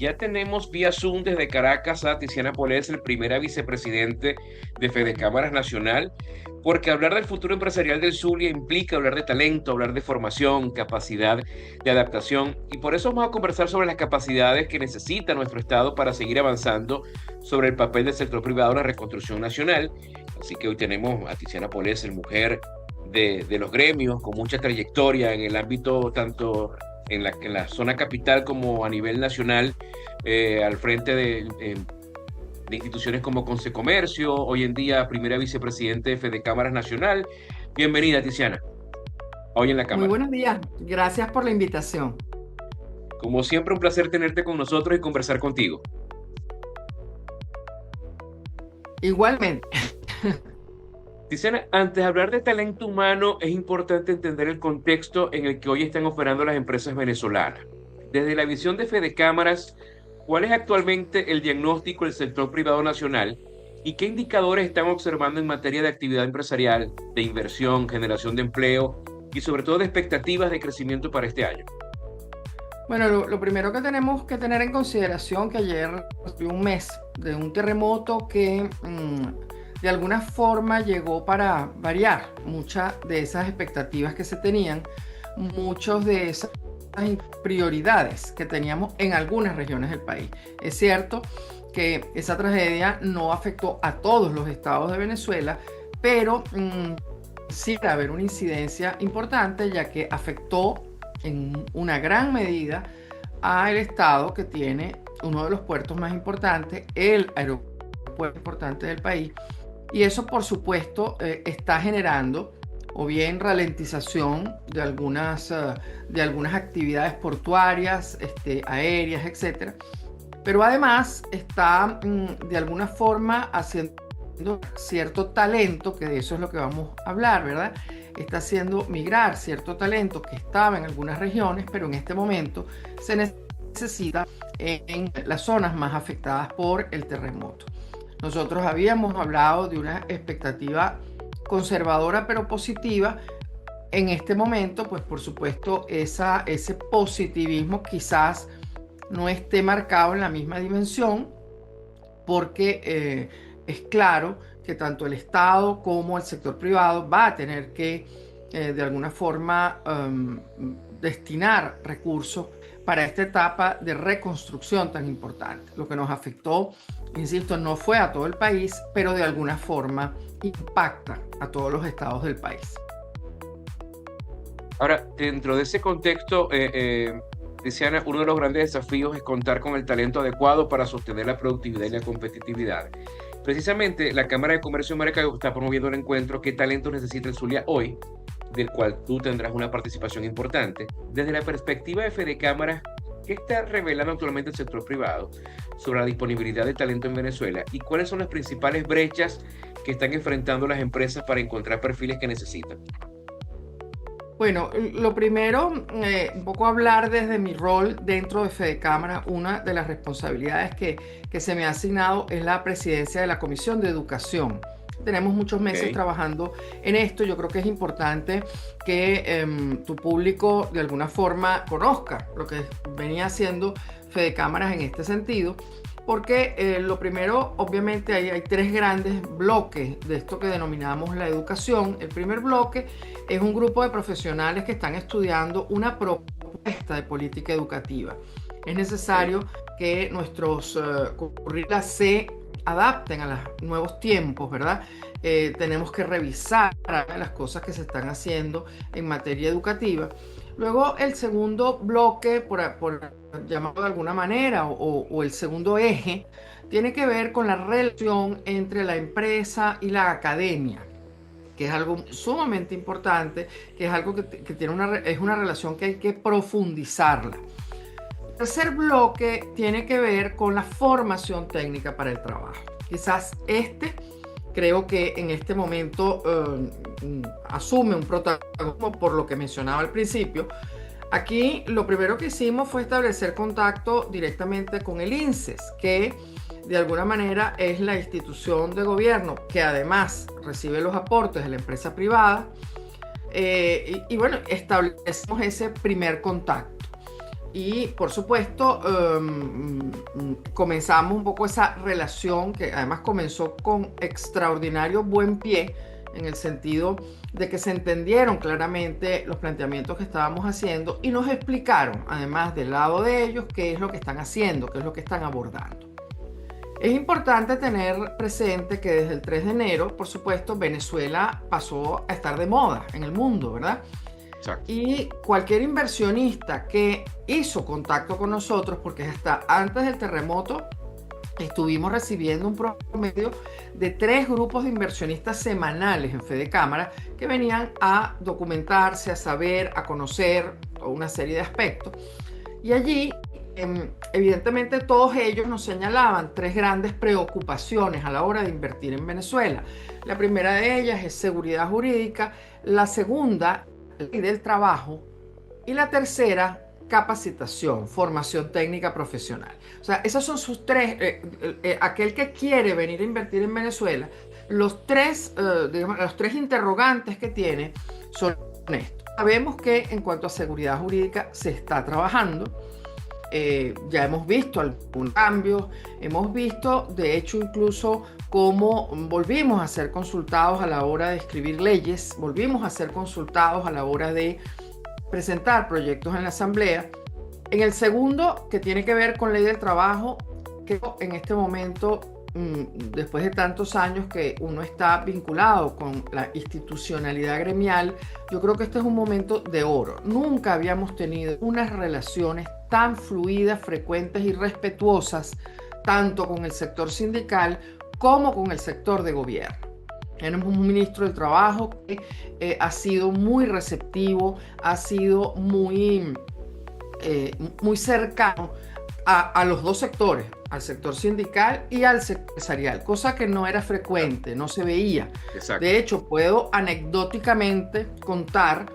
ya tenemos vía Zoom desde Caracas a Tiziana Polés, el primera vicepresidente de Fedecámaras Nacional, porque hablar del futuro empresarial del Zulia implica hablar de talento, hablar de formación, capacidad de adaptación, y por eso vamos a conversar sobre las capacidades que necesita nuestro Estado para seguir avanzando sobre el papel del sector privado en la reconstrucción nacional. Así que hoy tenemos a Tiziana Polés, mujer de los gremios, con mucha trayectoria en el ámbito tanto en la zona capital como a nivel nacional, al frente de instituciones como Consecomercio, hoy en día primera vicepresidente de Fedecámaras Nacional. Bienvenida, Tiziana, hoy en la Muy Cámara. buenos días, gracias por la invitación. Como siempre, un placer tenerte con nosotros y conversar contigo. Igualmente, Tiziana, antes de hablar de talento humano, es importante entender el contexto en el que hoy están operando las empresas venezolanas. Desde la visión de Fedecámaras, ¿cuál es actualmente el diagnóstico del sector privado nacional y qué indicadores están observando en materia de actividad empresarial, de inversión, generación de empleo y sobre todo de expectativas de crecimiento para este año? bueno, lo primero que tenemos que tener en consideración que ayer fue un mes de un terremoto que de alguna forma llegó para variar muchas de esas expectativas que se tenían, muchas de esas prioridades que teníamos en algunas regiones del país. Es cierto que esa tragedia no afectó a todos los estados de Venezuela, pero sí va a haber una incidencia importante ya que afectó en una gran medida al estado que tiene uno de los puertos más importantes, el aeropuerto importante del país, y eso por supuesto está generando o bien ralentización de algunas actividades portuarias, aéreas, etcétera, pero además está de alguna forma haciendo cierto talento, que de eso es lo que vamos a hablar, ¿verdad? Está haciendo migrar cierto talento que estaba en algunas regiones, pero en este momento se necesita en las zonas más afectadas por el terremoto. Nosotros habíamos hablado de una expectativa conservadora pero positiva. En este momento, pues por supuesto, ese positivismo quizás no esté marcado en la misma dimensión, porque es claro que tanto el Estado como el sector privado va a tener que de alguna forma destinar recursos para esta etapa de reconstrucción tan importante. Lo que nos afectó, insisto, no fue a todo el país, pero de alguna forma impacta a todos los estados del país. Ahora, dentro de ese contexto, Tiziana, uno de los grandes desafíos es contar con el talento adecuado para sostener la productividad y la competitividad. Precisamente, la Cámara de Comercio y Mercado está promoviendo un encuentro ¿Qué talento necesita el Zulia hoy?, del cual tú tendrás una participación importante. Desde la perspectiva de Fedecámaras, ¿qué está revelando actualmente el sector privado sobre la disponibilidad de talento en Venezuela y cuáles son las principales brechas que están enfrentando las empresas para encontrar perfiles que necesitan? Bueno, lo primero, un poco hablar desde mi rol dentro de Fedecámara. Una de las responsabilidades que se me ha asignado es la presidencia de la Comisión de Educación. Tenemos muchos meses Ok. trabajando en esto. Yo creo que es importante que tu público de alguna forma conozca lo que venía haciendo Fedecámaras en este sentido. Porque lo primero, obviamente, hay tres grandes bloques de esto que denominamos la educación. El primer bloque es un grupo de profesionales que están estudiando una propuesta de política educativa. Es Ok. necesario que nuestros currículos se adapten a los nuevos tiempos, ¿verdad? Tenemos que revisar las cosas que se están haciendo en materia educativa. Luego el segundo bloque, por llamarlo de alguna manera, o el segundo eje, tiene que ver con la relación entre la empresa y la academia, que es algo sumamente importante, que es algo que tiene es una relación que hay que profundizarla. El tercer bloque tiene que ver con la formación técnica para el trabajo. Quizás creo que en este momento asume un protagonismo por lo que mencionaba al principio. Aquí lo primero que hicimos fue establecer contacto directamente con el INSES, que de alguna manera es la institución de gobierno que además recibe los aportes de la empresa privada. Y bueno, establecemos ese primer contacto. Y por supuesto, comenzamos un poco esa relación que además comenzó con extraordinario buen pie, en el sentido de que se entendieron claramente los planteamientos que estábamos haciendo y nos explicaron, además del lado de ellos, qué es lo que están haciendo, qué es lo que están abordando. Es importante tener presente que desde el 3 de enero, por supuesto, Venezuela pasó a estar de moda en el mundo, ¿verdad? Exacto. Y cualquier inversionista que hizo contacto con nosotros, porque hasta antes del terremoto estuvimos recibiendo un promedio de 3 grupos de inversionistas semanales en Fede Cámara que venían a documentarse, a saber, a conocer una serie de aspectos. Y allí, evidentemente, todos ellos nos señalaban 3 grandes preocupaciones a la hora de invertir en Venezuela. La primera de ellas es seguridad jurídica, la segunda, ley del trabajo, y la tercera, capacitación, formación técnica profesional. O sea, esos son sus 3, aquel que quiere venir a invertir en Venezuela, los 3, digamos, los 3 interrogantes que tiene son estos. Sabemos que en cuanto a seguridad jurídica se está trabajando, ya hemos visto algunos cambios, hemos visto de hecho incluso cómo volvimos a ser consultados a la hora de escribir leyes, volvimos a ser consultados a la hora de presentar proyectos en la Asamblea. En el segundo, que tiene que ver con ley del trabajo, que en este momento, después de tantos años que uno está vinculado con la institucionalidad gremial, yo creo que este es un momento de oro. Nunca habíamos tenido unas relaciones tan fluidas, frecuentes y respetuosas, tanto con el sector sindical como con el sector de gobierno. Tenemos un ministro del Trabajo que ha sido muy receptivo, ha sido muy cercano a los dos sectores, al sector sindical y al sector empresarial, cosa que no era frecuente, no se veía. Exacto. De hecho, puedo anecdóticamente contar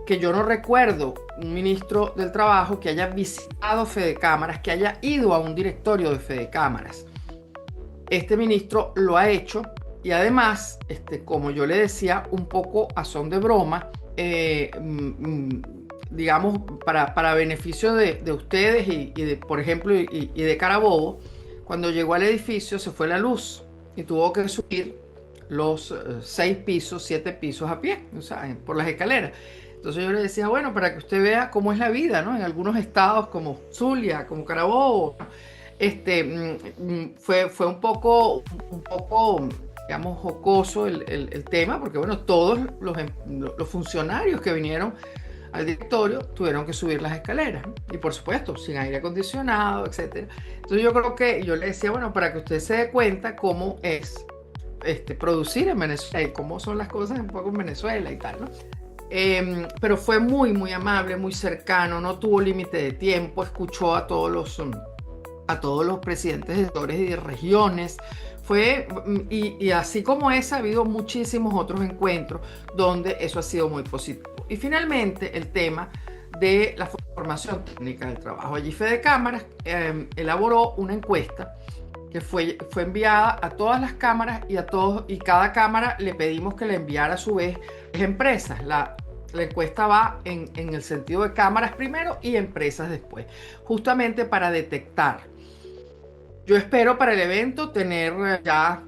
que yo no recuerdo un ministro del Trabajo que haya visitado Fede Cámaras, que haya ido a un directorio de Fede Cámaras. Este ministro lo ha hecho y además, como yo le decía, un poco a son de broma, digamos, para beneficio de ustedes y de, por ejemplo, y de Carabobo, cuando llegó al edificio se fue la luz y tuvo que subir los 6 pisos, 7 pisos a pie, o sea, por las escaleras. Entonces yo le decía, bueno, para que usted vea cómo es la vida, ¿no? En algunos estados como Zulia, como Carabobo, fue un poco, digamos, jocoso el tema, porque bueno, todos los funcionarios que vinieron al directorio tuvieron que subir las escaleras, ¿no? Y por supuesto, sin aire acondicionado, etc. Entonces yo creo que yo le decía, bueno, para que usted se dé cuenta cómo es producir en Venezuela y cómo son las cosas un poco en Venezuela y tal, ¿no? Pero fue muy, muy amable, muy cercano, no tuvo límite de tiempo, escuchó a todos los presidentes de sectores y de regiones. Y así como ese, ha habido muchísimos otros encuentros donde eso ha sido muy positivo. Y finalmente, el tema de la formación técnica del trabajo. Allí Fede Cámaras elaboró una encuesta que fue enviada a todas las cámaras y cada cámara le pedimos que le enviara a su vez empresas. La encuesta va en el sentido de cámaras primero y empresas después, justamente para detectar. Yo espero para el evento tener ya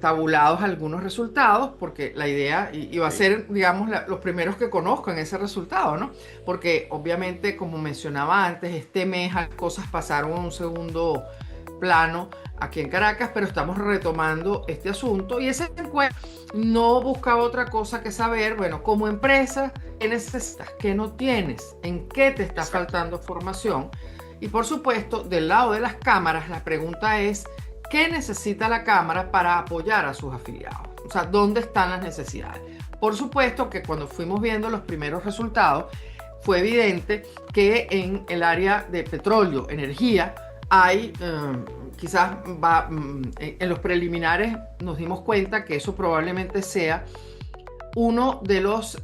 tabulados algunos resultados, porque la idea iba a ser, digamos, los primeros que conozcan ese resultado, ¿no? Porque obviamente, como mencionaba antes, este mes las cosas pasaron a un segundo plano aquí en Caracas, pero estamos retomando este asunto y ese encuentro no buscaba otra cosa que saber, bueno, como empresa, ¿qué necesitas? ¿Qué no tienes? ¿En qué te está faltando formación? Y por supuesto, del lado de las cámaras, la pregunta es, ¿qué necesita la cámara para apoyar a sus afiliados? O sea, ¿dónde están las necesidades? Por supuesto que cuando fuimos viendo los primeros resultados, fue evidente que en el área de petróleo, energía, hay, quizás en los preliminares nos dimos cuenta que eso probablemente sea uno de los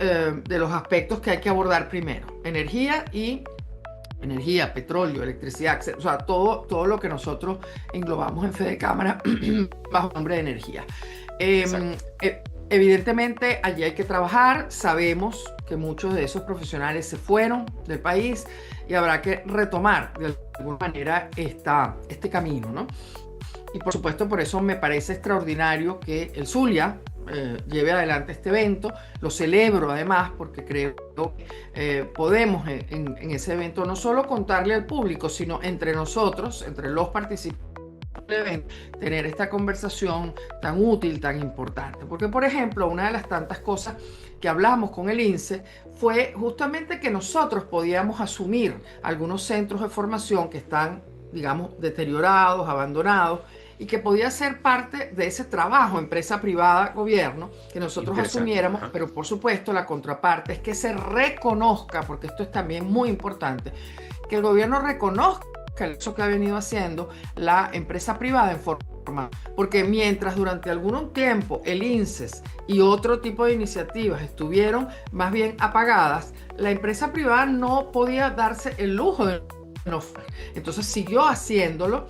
aspectos que hay que abordar primero. Energía, petróleo, electricidad, o sea, todo lo que nosotros englobamos en Fede Cámara bajo el nombre de energía. Evidentemente allí hay que trabajar, sabemos que muchos de esos profesionales se fueron del país y habrá que retomar de alguna manera este camino, ¿no? Y por supuesto, por eso me parece extraordinario que el Zulia lleve adelante este evento. Lo celebro además porque creo que podemos en ese evento no solo contarle al público, sino entre nosotros, entre los participantes del evento, tener esta conversación tan útil, tan importante. Porque, por ejemplo, una de las tantas cosas que hablamos con el INSE fue justamente que nosotros podíamos asumir algunos centros de formación que están, digamos, deteriorados, abandonados, y que podía ser parte de ese trabajo, empresa privada, gobierno, que nosotros asumiéramos, pero por supuesto la contraparte es que se reconozca, porque esto es también muy importante, que el gobierno reconozca eso que ha venido haciendo la empresa privada en forma, porque mientras durante algún tiempo el INSES y otro tipo de iniciativas estuvieron más bien apagadas, la empresa privada no podía darse el lujo de no. Entonces siguió haciéndolo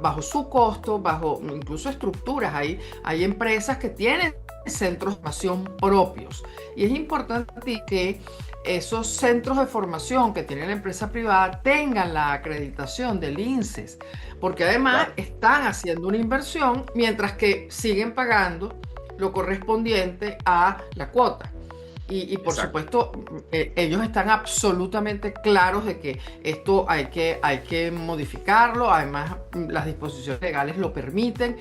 bajo su costo, bajo incluso estructuras. Hay empresas que tienen centros de formación propios y es importante que esos centros de formación que tiene la empresa privada tengan la acreditación del INSES, porque además están haciendo una inversión mientras que siguen pagando lo correspondiente a la cuota. Y por supuesto, ellos están absolutamente claros de que esto hay que modificarlo. Además, las disposiciones legales lo permiten.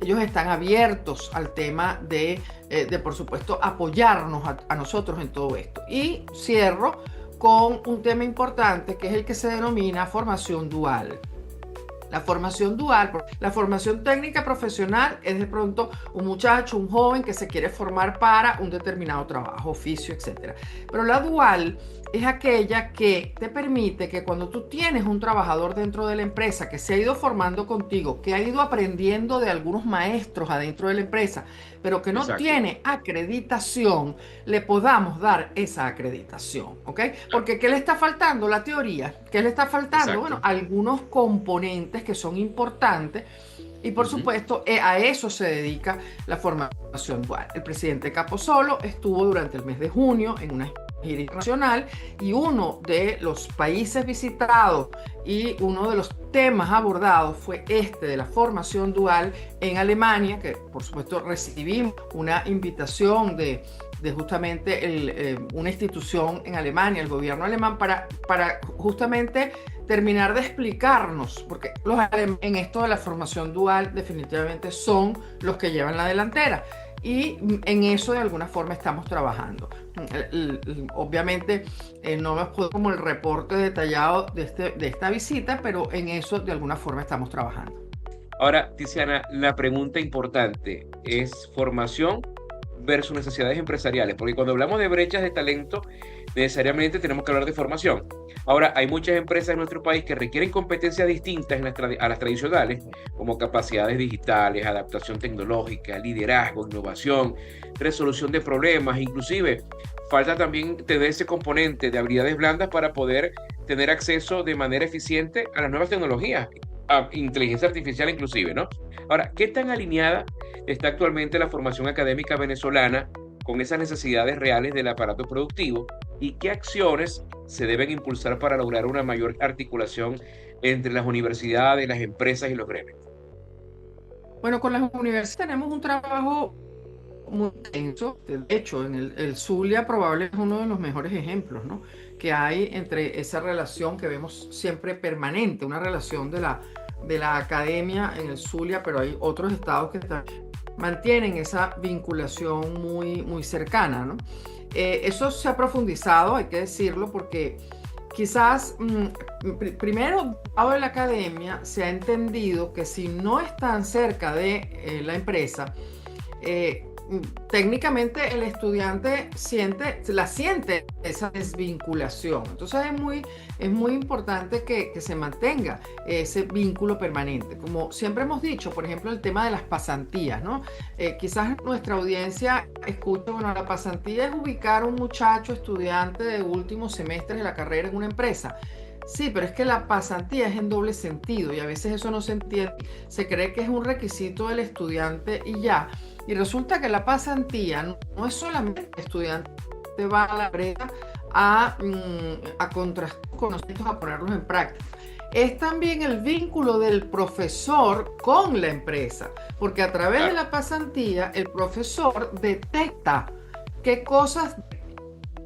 Ellos están abiertos al tema de por supuesto, apoyarnos a nosotros en todo esto. Y cierro con un tema importante que es el que se denomina formación dual. La formación dual, la formación técnica profesional es de pronto un muchacho, un joven que se quiere formar para un determinado trabajo, oficio, etc. Pero la dual es aquella que te permite que cuando tú tienes un trabajador dentro de la empresa que se ha ido formando contigo, que ha ido aprendiendo de algunos maestros adentro de la empresa, pero que no tiene acreditación, le podamos dar esa acreditación, ¿ok? Porque ¿qué le está faltando? La teoría. ¿Qué le está faltando? Bueno, algunos componentes que son importantes. Y por supuesto, a eso se dedica la formación dual. El presidente Capozolo estuvo durante el mes de junio en una gira internacional y uno de los países visitados y uno de los temas abordados fue este de la formación dual en Alemania, que por supuesto recibimos una invitación de justamente una institución en Alemania, el gobierno alemán, para justamente terminar de explicarnos, porque los alemanes en esto de la formación dual definitivamente son los que llevan la delantera. Y en eso de alguna forma estamos trabajando. Obviamente no nos puedo como el reporte detallado de esta visita, pero en eso de alguna forma estamos trabajando. Ahora, Tiziana, la pregunta importante es formación versus necesidades empresariales, porque cuando hablamos de brechas de talento, necesariamente tenemos que hablar de formación. Ahora, hay muchas empresas en nuestro país que requieren competencias distintas a las tradicionales, como capacidades digitales, adaptación tecnológica, liderazgo, innovación, resolución de problemas, inclusive falta también tener ese componente de habilidades blandas para poder tener acceso de manera eficiente a las nuevas tecnologías, a inteligencia artificial inclusive, ¿no? Ahora, ¿qué tan alineada está actualmente la formación académica venezolana con esas necesidades reales del aparato productivo y qué acciones se deben impulsar para lograr una mayor articulación entre las universidades, las empresas y los gremios? Bueno, con las universidades tenemos un trabajo muy intenso. De hecho, en el Zulia probablemente es uno de los mejores ejemplos, ¿no?, que hay entre esa relación que vemos siempre permanente, una relación de la academia en el Zulia, pero hay otros estados que mantienen esa vinculación muy, muy cercana, ¿no? Eso se ha profundizado, hay que decirlo, porque quizás primero, lado de la academia, se ha entendido que si no están cerca de la empresa, técnicamente el estudiante siente esa desvinculación. Entonces es muy importante que se mantenga ese vínculo permanente. Como siempre hemos dicho, por ejemplo, el tema de las pasantías, ¿no? Quizás nuestra audiencia escucha, bueno, la pasantía es ubicar a un muchacho estudiante de últimos semestres de la carrera en una empresa. Sí, pero es que la pasantía es en doble sentido y a veces eso no se entiende. Se cree que es un requisito del estudiante y ya. Y resulta que la pasantía no es solamente estudiante usted va a la empresa a contrastar conocimientos, a ponerlos en práctica. Es también el vínculo del profesor con la empresa, porque a través de la pasantía el profesor detecta qué cosas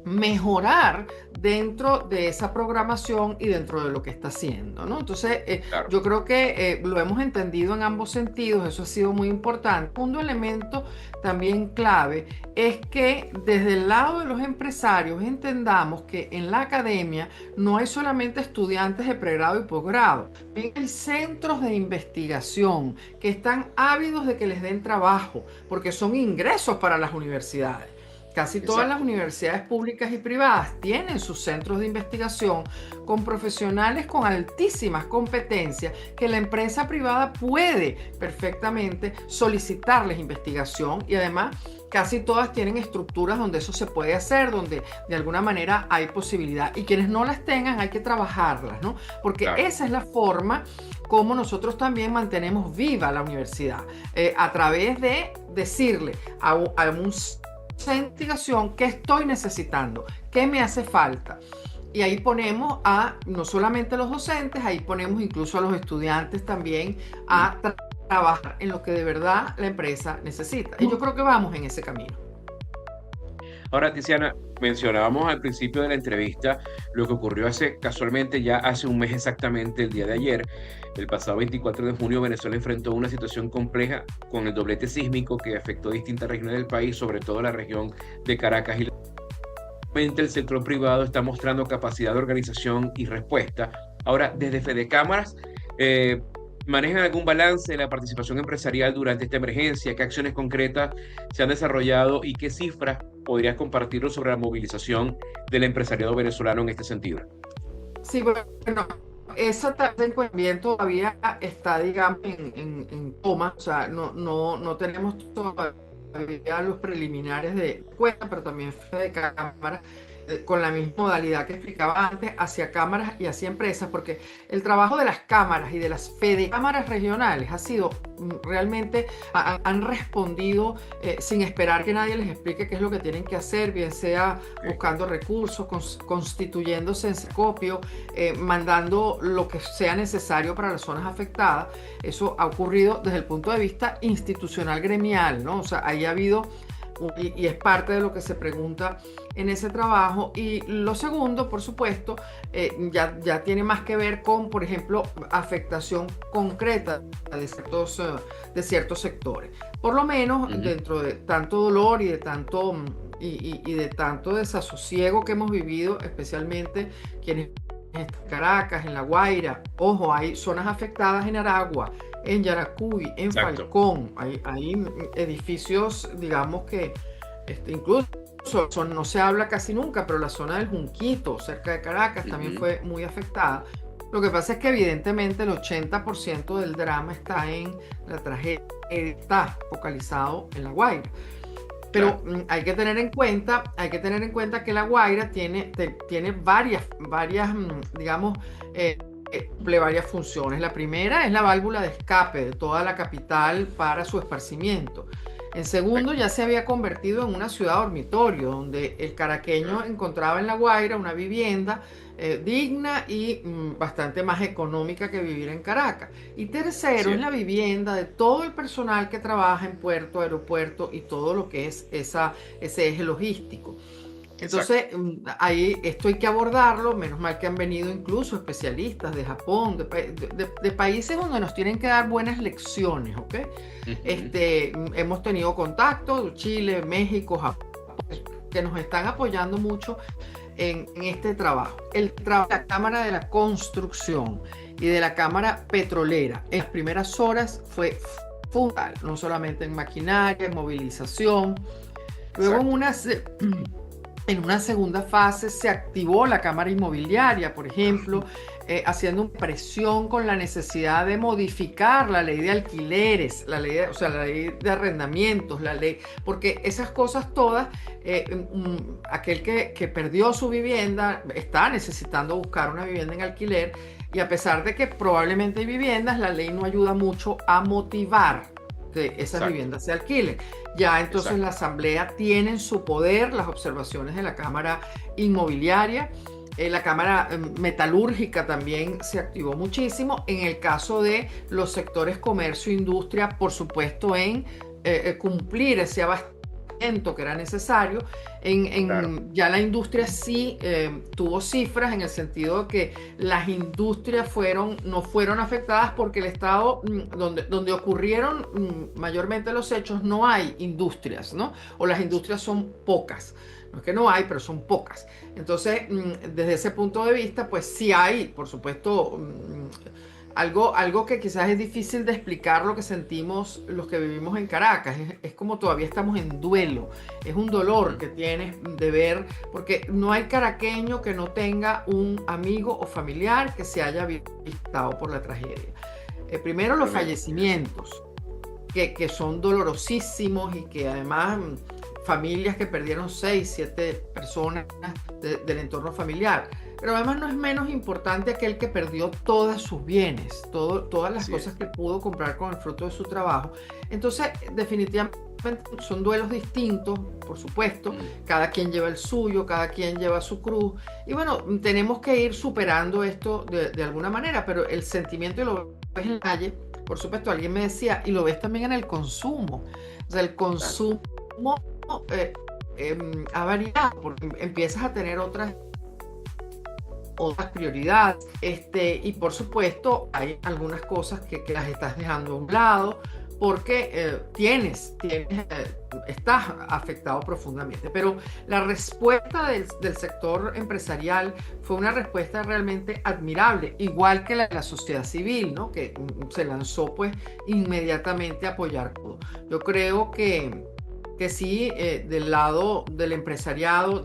mejorar dentro de esa programación y dentro de lo que está haciendo, ¿no? Entonces, yo creo que lo hemos entendido en ambos sentidos, eso ha sido muy importante. Un elemento también clave es que desde el lado de los empresarios entendamos que en la academia no hay solamente estudiantes de pregrado y posgrado, también hay centros de investigación que están ávidos de que les den trabajo, porque son ingresos para las universidades. Casi todas las universidades públicas y privadas tienen sus centros de investigación con profesionales con altísimas competencias que la empresa privada puede perfectamente solicitarles investigación, y además casi todas tienen estructuras donde eso se puede hacer, donde de alguna manera hay posibilidad, y quienes no las tengan hay que trabajarlas, ¿no? Porque esa es la forma como nosotros también mantenemos viva la universidad, a través de decirle a un investigación qué estoy necesitando, qué me hace falta. Y ahí ponemos a no solamente los docentes, ahí ponemos incluso a los estudiantes también a trabajar en lo que de verdad la empresa necesita. Y yo creo que vamos en ese camino. Ahora, Tiziana, mencionábamos al principio de la entrevista lo que ocurrió casualmente ya hace un mes exactamente, el día de ayer. El pasado 24 de junio, Venezuela enfrentó una situación compleja con el doblete sísmico que afectó distintas regiones del país, sobre todo la región de Caracas. Y el sector privado está mostrando capacidad de organización y respuesta. Ahora, desde Fedecámaras, ¿manejan algún balance de la participación empresarial durante esta emergencia? ¿Qué acciones concretas se han desarrollado y qué cifras podrías compartirnos sobre la movilización del empresariado venezolano en este sentido? Sí, bueno, esa también todavía está, digamos, en toma, o sea, no tenemos todavía los preliminares de cuenta, pero también Fedecámaras con la misma modalidad que explicaba antes, hacia cámaras y hacia empresas, porque el trabajo de las cámaras y de las fedecámaras regionales ha sido realmente, han respondido sin esperar que nadie les explique qué es lo que tienen que hacer, bien sea buscando recursos, constituyéndose en Secopio, mandando lo que sea necesario para las zonas afectadas. Eso ha ocurrido desde el punto de vista institucional gremial, ¿no? O sea, ahí ha habido, y es parte de lo que se pregunta en ese trabajo. Y lo segundo, por supuesto, ya tiene más que ver con, por ejemplo, afectación concreta de ciertos sectores. Por lo menos dentro de tanto dolor y de tanto, y de tanto desasosiego que hemos vivido, especialmente quienes en Caracas, en La Guaira. Ojo, hay zonas afectadas en Aragua, en Yaracuy, en Falcón. Hay edificios, digamos que incluso no se habla casi nunca, pero la zona del Junquito, cerca de Caracas, también fue muy afectada. Lo que pasa es que evidentemente el 80% del drama está en la tragedia, está focalizado en La Guaira. Pero hay que tener en cuenta que La Guaira tiene varias, digamos, varias funciones. La primera es la válvula de escape de toda la capital para su esparcimiento. En segundo, ya se había convertido en una ciudad dormitorio, donde el caraqueño encontraba en La Guaira una vivienda digna y bastante más económica que vivir en Caracas. Y tercero, es la vivienda de todo el personal que trabaja en puerto, aeropuerto y todo lo que es ese eje logístico. Entonces, ahí esto hay que abordarlo. Menos mal que han venido incluso especialistas de Japón, de países donde nos tienen que dar buenas lecciones, ¿ok? Hemos tenido contacto de Chile, México, Japón, que nos están apoyando mucho en este trabajo. El trabajo de la Cámara de la Construcción y de la Cámara Petrolera en las primeras horas fue fundamental, no solamente en maquinaria, en movilización. Luego en una segunda fase se activó la Cámara Inmobiliaria, por ejemplo, haciendo una presión con la necesidad de modificar la ley de alquileres, la ley de arrendamientos, porque esas cosas todas, aquel que perdió su vivienda está necesitando buscar una vivienda en alquiler, y a pesar de que probablemente hay viviendas, la ley no ayuda mucho a motivar que esas Exacto, viviendas se alquilen. Ya entonces la exacto. Asamblea tiene en su poder las observaciones de la Cámara Inmobiliaria. La Cámara Metalúrgica también se activó muchísimo. En el caso de los sectores comercio e industria, por supuesto, en cumplir ese abastecimiento que era necesario. Claro. Ya la industria sí tuvo cifras en el sentido de que las industrias no fueron afectadas porque el estado donde ocurrieron mayormente los hechos no hay industrias, ¿no? O las industrias son pocas. No es que no hay, pero son pocas. Entonces, desde ese punto de vista, pues sí hay, por supuesto, algo que quizás es difícil de explicar lo que sentimos los que vivimos en Caracas. Es como todavía estamos en duelo. Es un dolor Mm. que tienes de ver, porque no hay caraqueño que no tenga un amigo o familiar que se haya visto por la tragedia. Primero los Totalmente. fallecimientos, que son dolorosísimos y que además familias que perdieron 6, 7 personas del entorno familiar. Pero además no es menos importante aquel que perdió todos sus bienes, todas las Así cosas es. que pudo comprar con el fruto de su trabajo. Entonces, definitivamente son duelos distintos, por supuesto, Mm. cada quien lleva el suyo, cada quien lleva su cruz, y bueno, tenemos que ir superando esto de alguna manera, pero el sentimiento, y lo ves en la calle, por supuesto, alguien me decía, y lo ves también en el consumo, o sea, el Claro. consumo eh, ha variado, porque empiezas a tener otras prioridades, y por supuesto hay algunas cosas que las estás dejando a un lado porque estás afectado profundamente. Pero la respuesta del sector empresarial fue una respuesta realmente admirable, igual que la sociedad civil, ¿no? Que se lanzó pues inmediatamente a apoyar todo. Yo creo que sí, del lado del empresariado,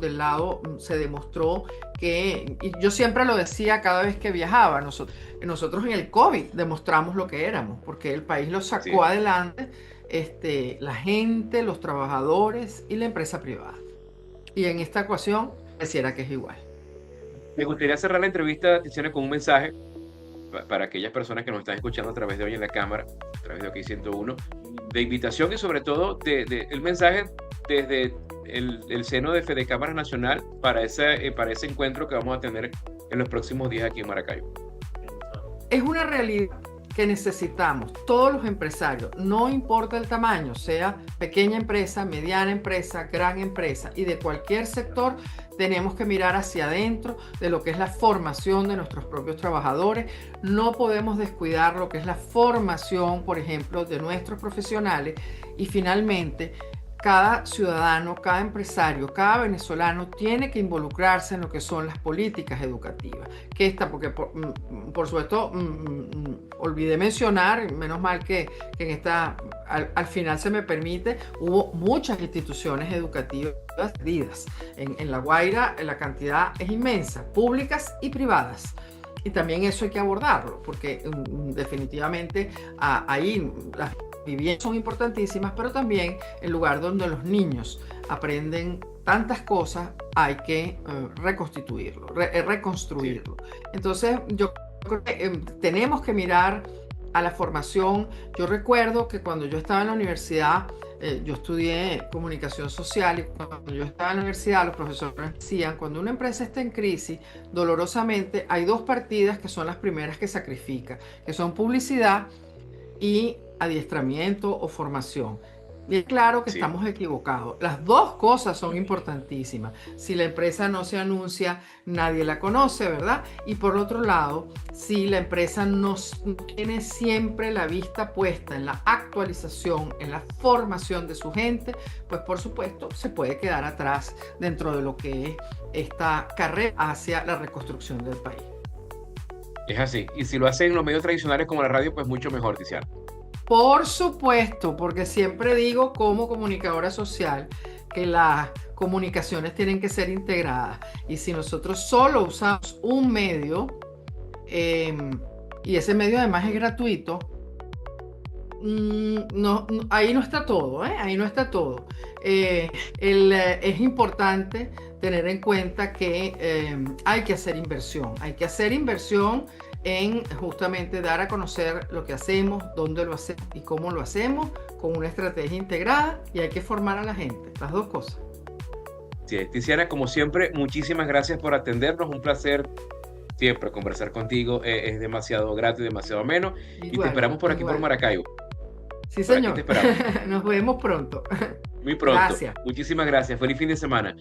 se demostró y yo siempre lo decía cada vez que viajaba, nosotros en el COVID demostramos lo que éramos, porque el país lo Así sacó es. adelante, la gente, los trabajadores y la empresa privada. Y en esta ecuación pareciera que es igual. Me gustaría cerrar la entrevista, Tiziana, con un mensaje para aquellas personas que nos están escuchando a través de Hoy en la Cámara, a través de OK 101, de invitación y sobre todo el mensaje desde el seno de Fede Cámaras Nacional para ese encuentro que vamos a tener en los próximos días aquí en Maracaibo. Es una realidad que necesitamos todos los empresarios, no importa el tamaño, sea pequeña empresa, mediana empresa, gran empresa, y de cualquier sector, tenemos que mirar hacia adentro de lo que es la formación de nuestros propios trabajadores. No podemos descuidar lo que es la formación, por ejemplo, de nuestros profesionales. Y finalmente, cada ciudadano, cada empresario, cada venezolano tiene que involucrarse en lo que son las políticas educativas. Porque por supuesto, olvidé mencionar, menos mal que en al final se me permite, hubo muchas instituciones educativas perdidas. En La Guaira la cantidad es inmensa, públicas y privadas. Y también eso hay que abordarlo, porque definitivamente ahí las viviendas son importantísimas, pero también el lugar donde los niños aprenden tantas cosas hay que Sí, reconstruirlo. Entonces yo creo que tenemos que mirar a la formación. Yo recuerdo que cuando yo estaba en la universidad, yo estudié comunicación social, y cuando yo estaba en la universidad los profesores decían, cuando una empresa está en crisis, dolorosamente hay dos partidas que son las primeras que sacrifica, que son publicidad y adiestramiento o formación. Y es claro que sí. estamos equivocados. Las dos cosas son importantísimas. Si la empresa no se anuncia, nadie la conoce, ¿verdad? Y por otro lado, si la empresa no tiene siempre la vista puesta en la actualización, en la formación de su gente, pues por supuesto se puede quedar atrás dentro de lo que es esta carrera hacia la reconstrucción del país. Es así. Y si lo hacen los medios tradicionales como la radio, pues mucho mejor, Tiziana. Por supuesto, porque siempre digo como comunicadora social que las comunicaciones tienen que ser integradas. Y si nosotros solo usamos un medio, y ese medio además es gratuito, ahí no está todo, ¿eh? Ahí no está todo. Es importante tener en cuenta que hay que hacer inversión. Hay que hacer inversión en justamente dar a conocer lo que hacemos, dónde lo hacemos y cómo lo hacemos, con una estrategia integrada y hay que formar a la gente, las dos cosas. Sí, Tiziana, como siempre, muchísimas gracias por atendernos. Un placer siempre conversar contigo. Es demasiado grato y demasiado ameno. Y te Igual, esperamos por aquí por igual. Maracaibo. Sí, Por aquí te señor. esperamos. Nos vemos pronto. Muy pronto. Gracias. Muchísimas gracias. Feliz fin de semana.